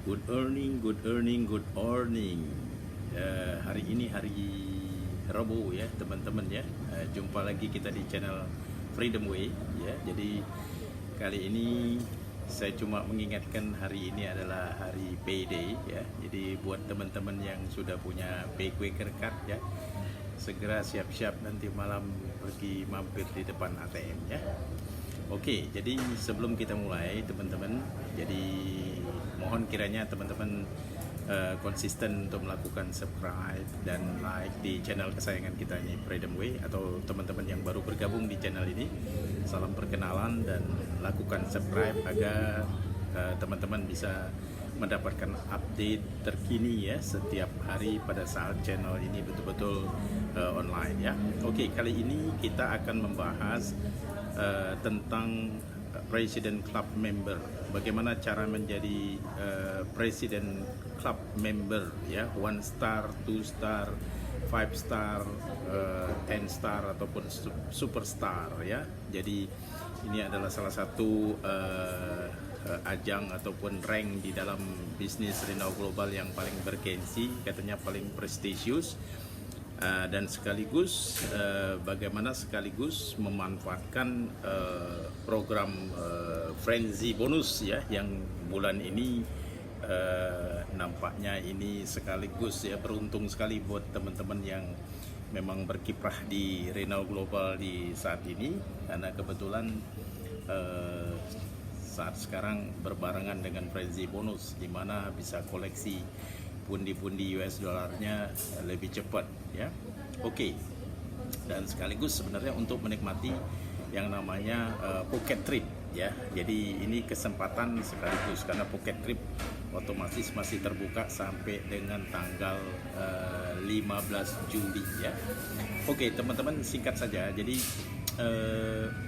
Good earning, good earning, good earning. Hari ini hari Rabu ya teman-teman ya. Jumpa lagi kita di channel Freedom Way ya. Jadi kali ini saya cuma mengingatkan hari ini adalah hari payday ya. Jadi buat teman-teman yang sudah punya Payquaker card ya, segera siap-siap nanti malam pergi mampir di depan ATM ya. Oke, jadi sebelum kita mulai teman-teman, jadi mohon kiranya teman-teman konsisten untuk melakukan subscribe dan like di channel kesayangan kita ini Freedom Way, atau teman-teman yang baru bergabung di channel ini, salam perkenalan dan lakukan subscribe agar teman-teman bisa mendapatkan update terkini ya setiap hari pada saat channel ini betul-betul online ya. Oke, kali ini kita akan membahas tentang President Club Member. Bagaimana cara menjadi President Club Member ya, 1 star, 2 star, 5 star, 10 star ataupun superstar ya. Jadi ini adalah salah satu ajang ataupun rank di dalam bisnis Renow Global yang paling bergengsi, katanya paling prestisius. Dan sekaligus bagaimana sekaligus memanfaatkan program frenzy bonus ya, yang bulan ini nampaknya ini sekaligus ya beruntung sekali buat teman-teman yang memang berkiprah di Renow Global di saat ini, karena kebetulan saat sekarang berbarengan dengan frenzy bonus, di mana bisa koleksi pundi-pundi US dollarnya lebih cepat ya. Oke. Dan sekaligus sebenarnya untuk menikmati yang namanya pocket trip ya. Jadi ini kesempatan sekaligus, karena pocket trip otomatis masih terbuka sampai dengan tanggal 15 Juli ya. Oke, teman-teman, singkat saja. Jadi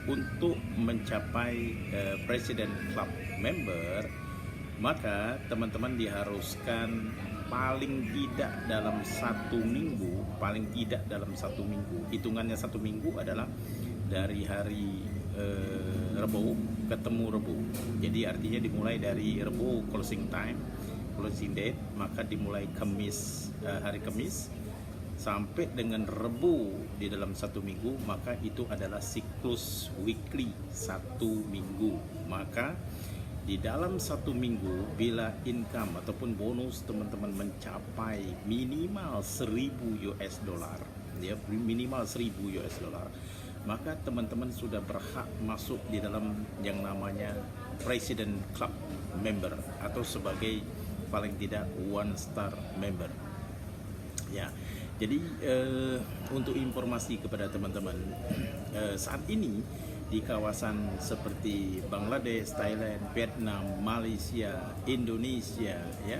untuk mencapai President Club Member, maka teman-teman diharuskan paling tidak dalam 1 minggu, hitungannya 1 minggu adalah dari hari Rabu ketemu Rabu. Jadi artinya dimulai dari Rabu closing date, maka dimulai hari Kamis sampai dengan Rabu di dalam 1 minggu, maka itu adalah siklus weekly 1 minggu. Maka di dalam 1 minggu, bila income ataupun bonus teman-teman mencapai minimal 1000 US dollar ya, minimal 1000 US dollar, maka teman-teman sudah berhak masuk di dalam yang namanya President Club Member, atau sebagai paling tidak 1 star member ya. Jadi untuk informasi kepada teman-teman, saat ini di kawasan seperti Bangladesh, Thailand, Vietnam, Malaysia, Indonesia, ya,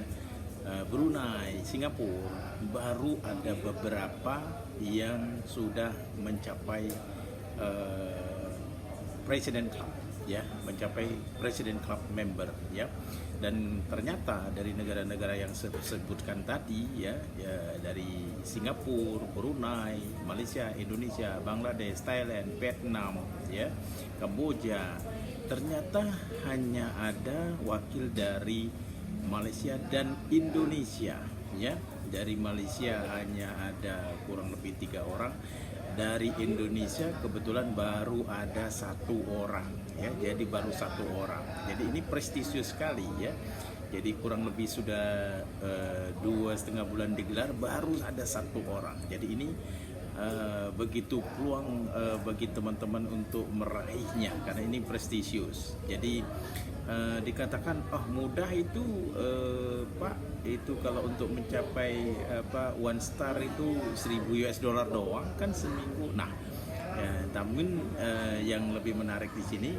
Brunei, Singapura, baru ada beberapa yang sudah mencapai President Club, ya, mencapai President Club Member, ya. Dan ternyata dari negara-negara yang saya sebutkan tadi ya, dari Singapura, Brunei, Malaysia, Indonesia, Bangladesh, Thailand, Vietnam, ya, Kamboja, ternyata hanya ada wakil dari Malaysia dan Indonesia ya. Dari Malaysia hanya ada kurang lebih 3 orang, dari Indonesia kebetulan baru ada 1 orang ya, jadi baru 1 orang. Jadi ini prestisius sekali ya. Jadi kurang lebih sudah 2,5 bulan digelar, baru ada 1 orang. Jadi ini begitu peluang bagi teman-teman untuk meraihnya, karena ini prestisius. Jadi dikatakan mudah itu Pak, itu kalau untuk mencapai 1 star itu 1000 US dollar doang kan seminggu. Nah ya, namun yang lebih menarik di sini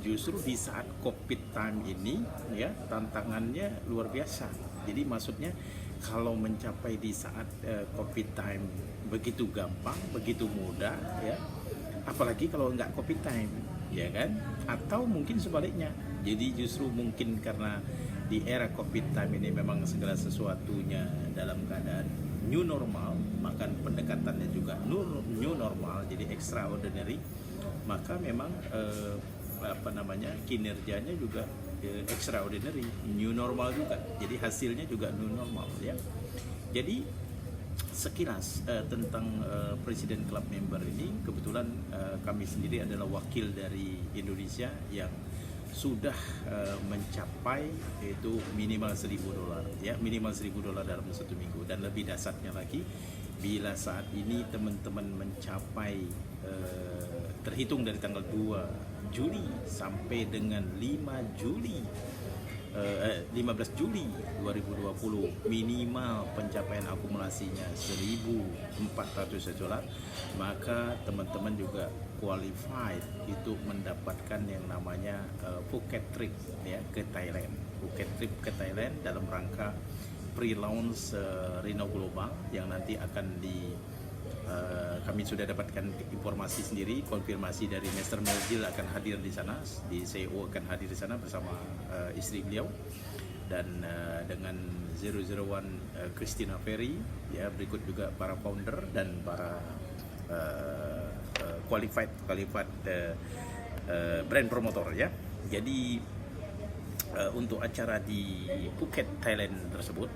justru di saat COVID time ini ya, tantangannya luar biasa. Jadi maksudnya kalau mencapai di saat COVID time begitu gampang, begitu mudah ya, apalagi kalau nggak COVID time ya kan, atau mungkin sebaliknya. Jadi justru mungkin karena di era COVID time ini memang segala sesuatunya dalam keadaan new normal, maka pendekatannya juga new normal, jadi extraordinary, maka memang kinerjanya juga extraordinary, new normal juga. Jadi hasilnya juga new normal ya. Jadi sekilas tentang Presiden Club Member ini, kebetulan kami sendiri adalah wakil dari Indonesia yang sudah mencapai itu minimal $1.000 ya, minimal $1.000 dalam satu minggu. Dan lebih dasarnya lagi, bila saat ini teman-teman mencapai terhitung dari tanggal 2 Juli sampai dengan 15 Juli 2020 minimal pencapaian akumulasinya $1.400, maka teman-teman juga qualified itu mendapatkan yang namanya Phuket trip ya ke Thailand. Phuket trip ke Thailand dalam rangka pre-launch Reno Global yang nanti akan kami sudah dapatkan informasi sendiri, konfirmasi dari Mr. Melville akan hadir di sana, di CEO akan hadir di sana bersama istri beliau, dan dengan 001 Christina Ferry ya, berikut juga para founder dan para qualified brand promotor ya. Jadi untuk acara di Phuket Thailand tersebut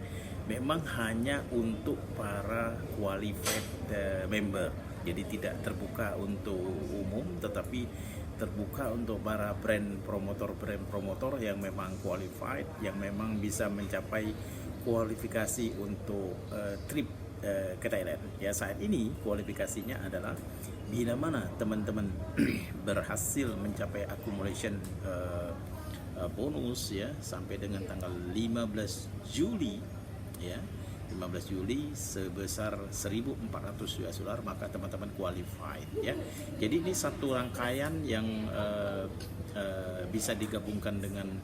memang hanya untuk para qualified member. Jadi tidak terbuka untuk umum, tetapi terbuka untuk para brand promotor yang memang qualified, yang memang bisa mencapai kualifikasi untuk trip ke Thailand. Ya, saat ini kualifikasinya adalah bila mana teman-teman berhasil mencapai accumulation bonus ya sampai dengan tanggal 15 Juli ya, 15 Juli sebesar $1.400, maka teman-teman qualified ya. Jadi ini satu rangkaian yang bisa digabungkan dengan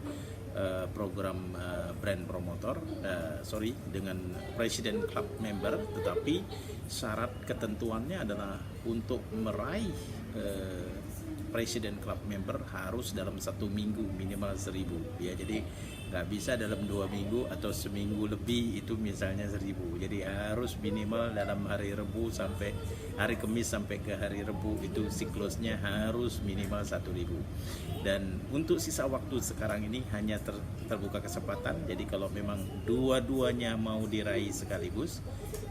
program brand promotor, dengan President Club Member, tetapi syarat ketentuannya adalah untuk meraih President Club Member harus dalam satu minggu minimal 1.000 ya. Jadi nggak bisa dalam 2 minggu atau seminggu lebih itu misalnya 1.000. Jadi harus minimal dalam hari Rabu sampai hari Kamis sampai ke hari Rabu, itu siklusnya harus minimal 1.000. Dan untuk sisa waktu sekarang ini hanya terbuka kesempatan. Jadi kalau memang dua-duanya mau diraih sekaligus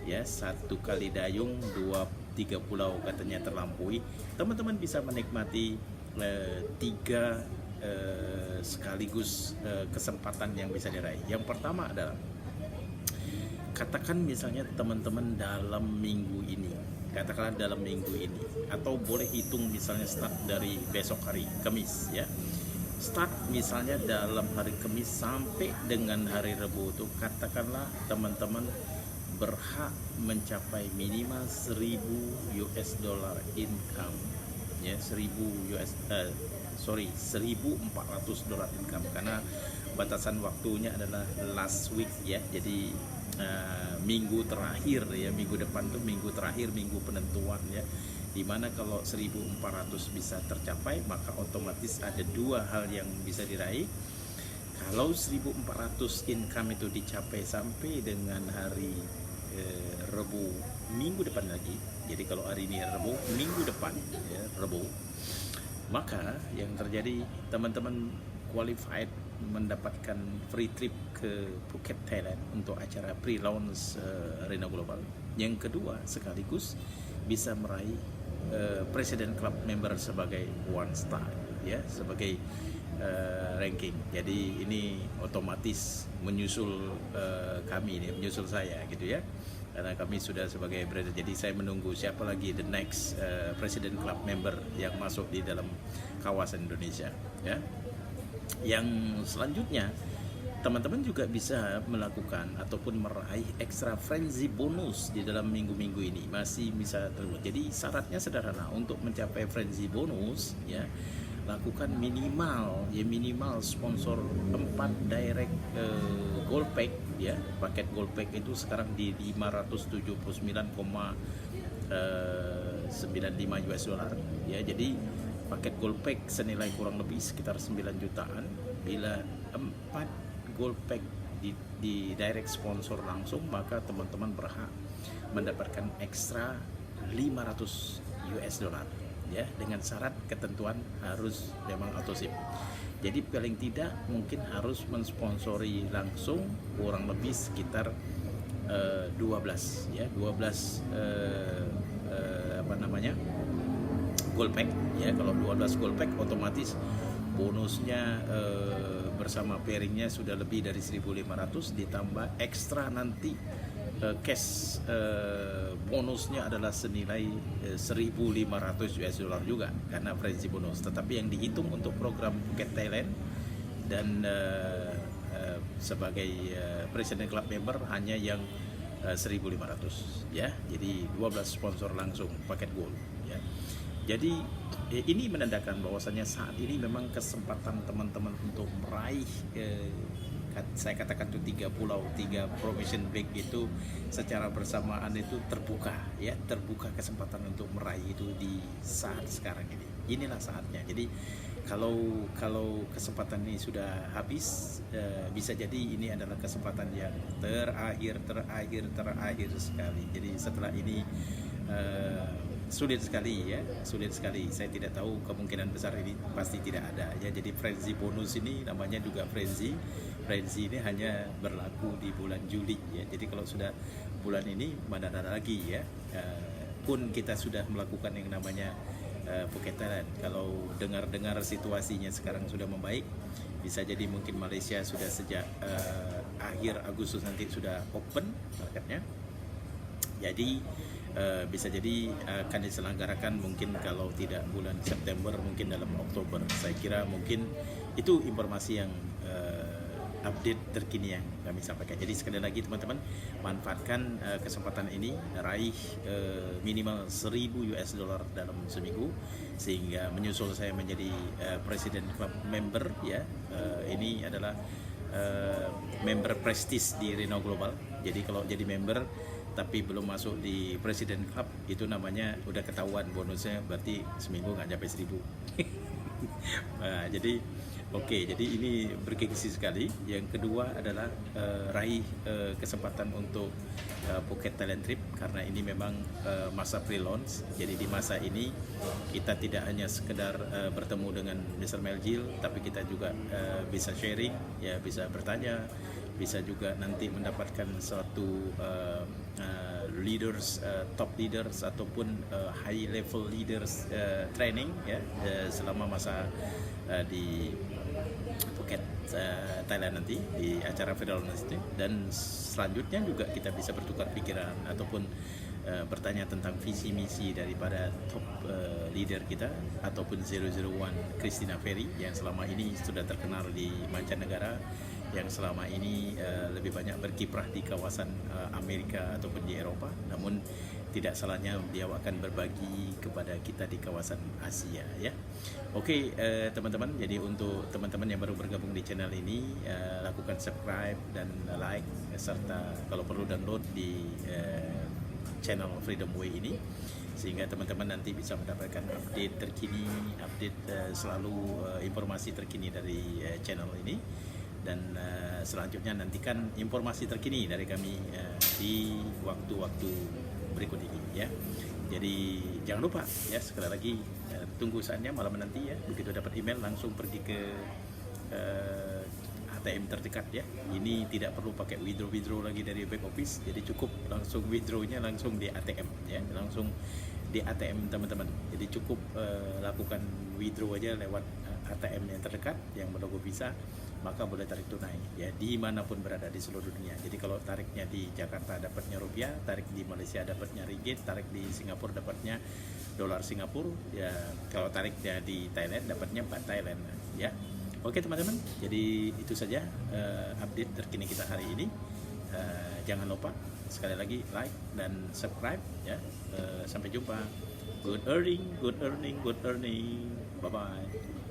ya, satu kali dayung 3 pulau katanya terlampaui, teman-teman bisa menikmati 3 sekaligus kesempatan yang bisa diraih. Yang pertama adalah, katakan misalnya teman-teman dalam minggu ini, katakanlah dalam minggu ini, atau boleh hitung misalnya start dari besok hari Kamis ya, start misalnya dalam hari Kamis sampai dengan hari Rabu itu, katakanlah teman-teman berhak mencapai minimal $1.000 income ya, $1.400 income, karena batasan waktunya adalah last week ya. Jadi minggu terakhir ya, minggu depan tuh minggu terakhir, minggu penentuan ya, dimana kalau 1.400 bisa tercapai, maka otomatis ada 2 hal yang bisa diraih. Kalau 1.400 income itu dicapai sampai dengan hari Rabu minggu depan lagi, jadi kalau hari ini Rabu, minggu depan ya Rabu, maka yang terjadi teman-teman qualified mendapatkan free trip ke Phuket Thailand untuk acara pre-launch Reno Global. Yang kedua, sekaligus bisa meraih President Club Member sebagai 1 star ya, sebagai ranking. Jadi ini otomatis menyusul kami ini, menyusul saya gitu ya, karena kami sudah sebagai brand. Jadi saya menunggu siapa lagi the next President Club Member yang masuk di dalam kawasan Indonesia ya. Yang selanjutnya, teman-teman juga bisa melakukan ataupun meraih extra frenzy bonus di dalam minggu-minggu ini, masih bisa terus. Jadi syaratnya sederhana, untuk mencapai frenzy bonus ya, lakukan minimal sponsor 4 direct gold pack ya. Paket gold pack itu sekarang di $579.95 ya. Jadi paket gold pack senilai kurang lebih sekitar 9 jutaan. Bila 4 gold pack di direct sponsor langsung, maka teman-teman berhak mendapatkan ekstra $500 ya, dengan syarat ketentuan harus memang auto ship. Jadi paling tidak mungkin harus mensponsori langsung kurang lebih sekitar 12 ya, 12 apa namanya, gold pack ya. Kalau 12 gold pack otomatis bonusnya bersama pairingnya sudah lebih dari 1.500, ditambah ekstra nanti cash bonusnya adalah senilai 1.500 US dollar juga karena frenzy bonus. Tetapi yang dihitung untuk program Phuket Thailand dan sebagai President Club member hanya yang 1.500 ya. Jadi 12 sponsor langsung paket gold ya. Jadi ini menandakan bahwasannya saat ini memang kesempatan teman-teman untuk meraih saya katakan itu 3 pulau, 3 provision break itu secara bersamaan itu terbuka ya, terbuka kesempatan untuk meraih itu di saat sekarang ini. Inilah saatnya. Jadi kalau kesempatan ini sudah habis, bisa jadi ini adalah kesempatan yang terakhir sekali. Jadi setelah ini sulit sekali ya, sulit sekali. Saya tidak tahu, kemungkinan besar ini pasti tidak ada ya. Jadi frenzy bonus ini namanya juga frenzy ini hanya berlaku di bulan Juli ya. Jadi kalau sudah bulan ini mana ada lagi ya, pun kita sudah melakukan yang namanya Phuket Thailand. Kalau dengar situasinya sekarang sudah membaik, bisa jadi mungkin Malaysia sudah sejak akhir Agustus nanti sudah open marketnya. Jadi bisa jadi akan diselenggarakan mungkin kalau tidak bulan September, mungkin dalam Oktober. Saya kira mungkin itu informasi yang update terkini yang kami sampaikan. Jadi sekali lagi teman-teman, manfaatkan kesempatan ini, raih minimal 1.000 US dollar dalam seminggu, sehingga menyusul saya menjadi President Club member ya. Ini adalah member prestis di Reno Global. Jadi kalau jadi member tapi belum masuk di President Club, itu namanya udah ketahuan bonusnya, berarti seminggu nggak sampai 1.000. Nah, jadi jadi ini bergengsi sekali. Yang kedua adalah raih kesempatan untuk Phuket Thailand trip, karena ini memang masa pre-launch. Jadi di masa ini kita tidak hanya sekedar bertemu dengan Mr. Meljil, tapi kita juga bisa sharing ya, bisa bertanya, bisa juga nanti mendapatkan suatu leaders, top leaders ataupun high level leaders training ya selama masa di Phuket Thailand nanti di acara Federal University. Dan selanjutnya juga kita bisa bertukar pikiran ataupun bertanya tentang visi misi daripada top leader kita ataupun 001 Christina Ferry yang selama ini sudah terkenal di mancanegara, yang selama ini lebih banyak berkiprah di kawasan Amerika ataupun di Eropa, namun tidak salahnya dia akan berbagi kepada kita di kawasan Asia ya. Oke, teman-teman, jadi untuk teman-teman yang baru bergabung di channel ini, lakukan subscribe dan like, serta kalau perlu download di channel Freedom Way ini, sehingga teman-teman nanti bisa mendapatkan update terkini, update selalu informasi terkini dari channel ini. Dan selanjutnya nantikan informasi terkini dari kami di waktu-waktu berikut ini ya. Jadi jangan lupa ya, sekali lagi tunggu saatnya malam nanti ya, begitu dapat email langsung pergi ke ATM terdekat ya. Ini tidak perlu pakai withdraw lagi dari back office, jadi cukup langsung withdrawnya langsung di ATM ya, langsung di ATM teman-teman. Jadi cukup lakukan withdraw aja lewat ATM yang terdekat yang berlogo Visa, maka boleh tarik tunai ya dimanapun berada di seluruh dunia. Jadi kalau tariknya di Jakarta dapatnya rupiah, tarik di Malaysia dapatnya ringgit, tarik di Singapura dapatnya dolar Singapura ya, kalau tariknya di Thailand dapatnya baht Thailand ya. Oke teman-teman, jadi itu saja update terkini kita hari ini. Jangan lupa sekali lagi like dan subscribe ya. Sampai jumpa. Good earning, good earning, good earning. Bye bye.